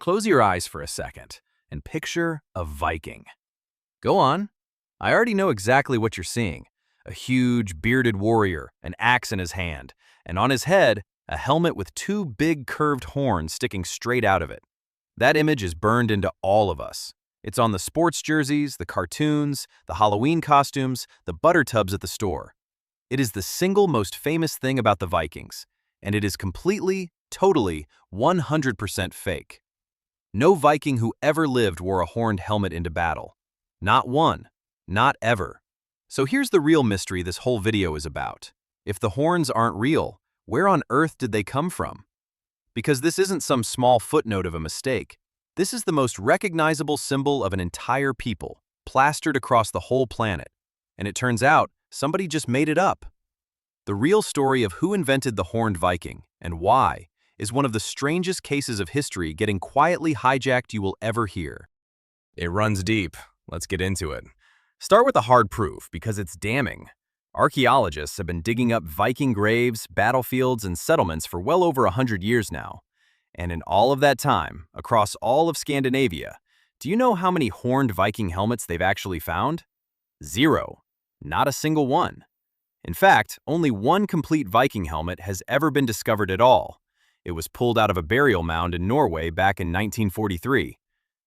close your eyes for a second and picture a Viking. Go on. I already know exactly what you're seeing. A huge, bearded warrior, an axe in his hand, and on his head, a helmet with two big curved horns sticking straight out of it. That image is burned into all of us. It's on the sports jerseys, the cartoons, the Halloween costumes, the butter tubs at the store. It is the single most famous thing about the Vikings, and it is completely, totally, 100% fake. No Viking who ever lived wore a horned helmet into battle. Not one. Not ever. So here's the real mystery this whole video is about. If the horns aren't real, where on earth did they come from? Because this isn't some small footnote of a mistake. This is the most recognizable symbol of an entire people, plastered across the whole planet. And it turns out, somebody just made it up. The real story of who invented the horned Viking, and why, is one of the strangest cases of history getting quietly hijacked you will ever hear. It runs deep. Let's get into it. Start with the hard proof, because it's damning. Archaeologists have been digging up Viking graves, battlefields, and settlements for well over 100 years now. And in all of that time, across all of Scandinavia, do you know how many horned Viking helmets they've actually found? 0. Not a single one. In fact, only one complete Viking helmet has ever been discovered at all. It was pulled out of a burial mound in Norway back in 1943.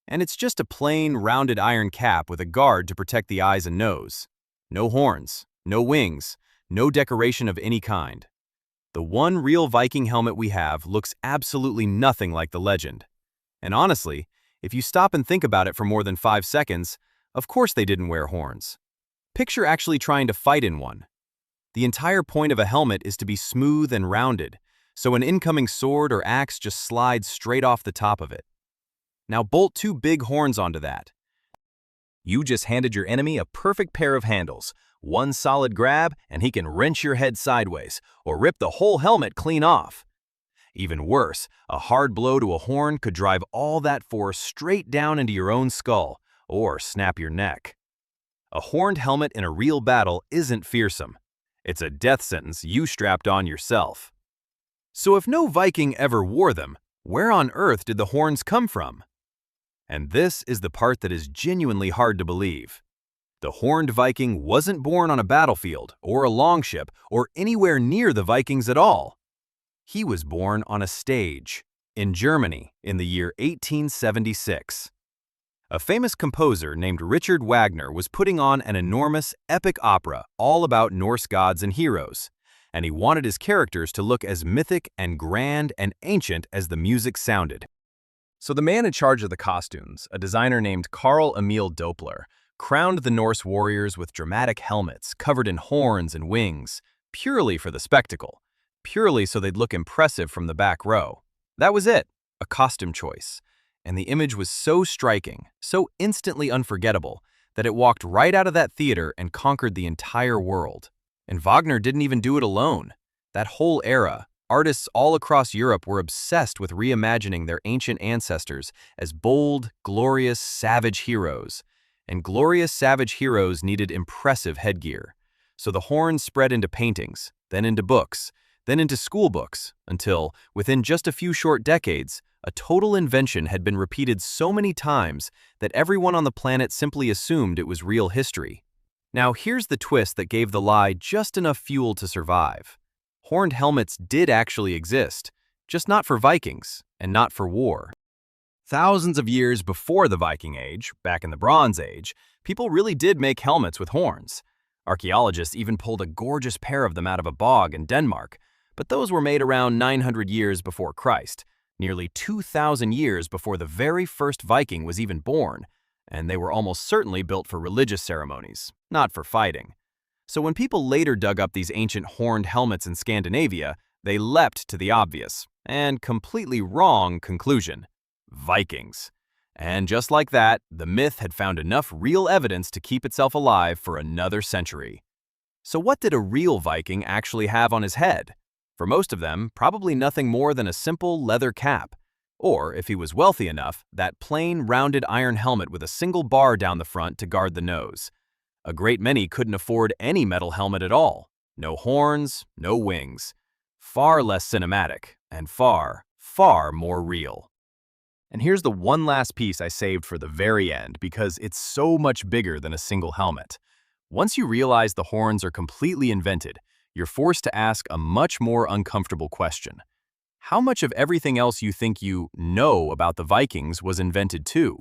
And it's just a plain, rounded iron cap with a guard to protect the eyes and nose. No horns, no wings, no decoration of any kind. The one real Viking helmet we have looks absolutely nothing like the legend. And honestly, if you stop and think about it for more than 5 seconds, of course they didn't wear horns. Picture actually trying to fight in one. The entire point of a helmet is to be smooth and rounded, so an incoming sword or axe just slides straight off the top of it. Now bolt 2 big horns onto that. You just handed your enemy a perfect pair of handles. One solid grab, and he can wrench your head sideways, or rip the whole helmet clean off. Even worse, a hard blow to a horn could drive all that force straight down into your own skull, or snap your neck. A horned helmet in a real battle isn't fearsome. It's a death sentence you strapped on yourself. So if no Viking ever wore them, where on earth did the horns come from? And this is the part that is genuinely hard to believe. The horned Viking wasn't born on a battlefield, or a longship, or anywhere near the Vikings at all. He was born on a stage, in Germany, in the year 1876. A famous composer named Richard Wagner was putting on an enormous, epic opera all about Norse gods and heroes, and he wanted his characters to look as mythic and grand and ancient as the music sounded. So the man in charge of the costumes, a designer named Emil Doepler, crowned the Norse warriors with dramatic helmets covered in horns and wings, purely for the spectacle, purely so they'd look impressive from the back row. That was it, a costume choice. And the image was so striking, so instantly unforgettable, that it walked right out of that theater and conquered the entire world. And Wagner didn't even do it alone. That whole era, artists all across Europe were obsessed with reimagining their ancient ancestors as bold, glorious, savage heroes. And glorious, savage heroes needed impressive headgear. So the horns spread into paintings, then into books, then into school books, until, within just a few short decades, a total invention had been repeated so many times that everyone on the planet simply assumed it was real history. Now here's the twist that gave the lie just enough fuel to survive. Horned helmets did actually exist, just not for Vikings, and not for war. Thousands of years before the Viking Age, back in the Bronze Age, people really did make helmets with horns. Archaeologists even pulled a gorgeous pair of them out of a bog in Denmark, but those were made around 900 years before Christ, nearly 2,000 years before the very first Viking was even born, and they were almost certainly built for religious ceremonies, not for fighting. So when people later dug up these ancient horned helmets in Scandinavia, they leapt to the obvious, and completely wrong conclusion: Vikings. And just like that, the myth had found enough real evidence to keep itself alive for another century. So what did a real Viking actually have on his head? For most of them, probably nothing more than a simple leather cap. Or, if he was wealthy enough, that plain, rounded iron helmet with a single bar down the front to guard the nose. A great many couldn't afford any metal helmet at all. No horns, no wings. Far less cinematic, and far, far more real. And here's the one last piece I saved for the very end because it's so much bigger than a single helmet. Once you realize the horns are completely invented, you're forced to ask a much more uncomfortable question. How much of everything else you think you know about the Vikings was invented too?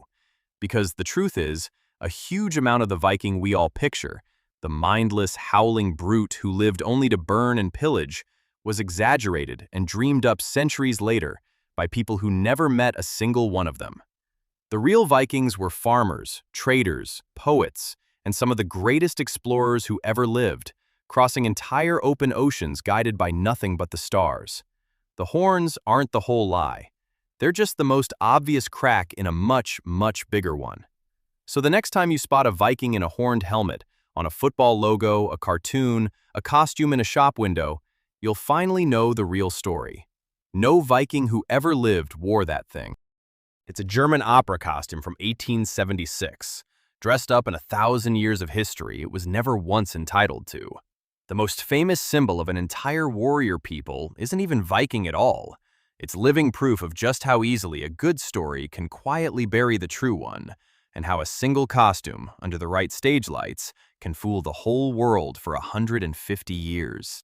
Because the truth is, a huge amount of the Viking we all picture, the mindless, howling brute who lived only to burn and pillage, was exaggerated and dreamed up centuries later by people who never met a single one of them. The real Vikings were farmers, traders, poets, and some of the greatest explorers who ever lived, crossing entire open oceans guided by nothing but the stars. The horns aren't the whole lie. They're just the most obvious crack in a much, much bigger one. So the next time you spot a Viking in a horned helmet, on a football logo, a cartoon, a costume in a shop window, you'll finally know the real story. No Viking who ever lived wore that thing. It's a German opera costume from 1876. Dressed up in 1,000 years of history it was never once entitled to. The most famous symbol of an entire warrior people isn't even Viking at all. It's living proof of just how easily a good story can quietly bury the true one, and how a single costume, under the right stage lights, can fool the whole world for 150 years.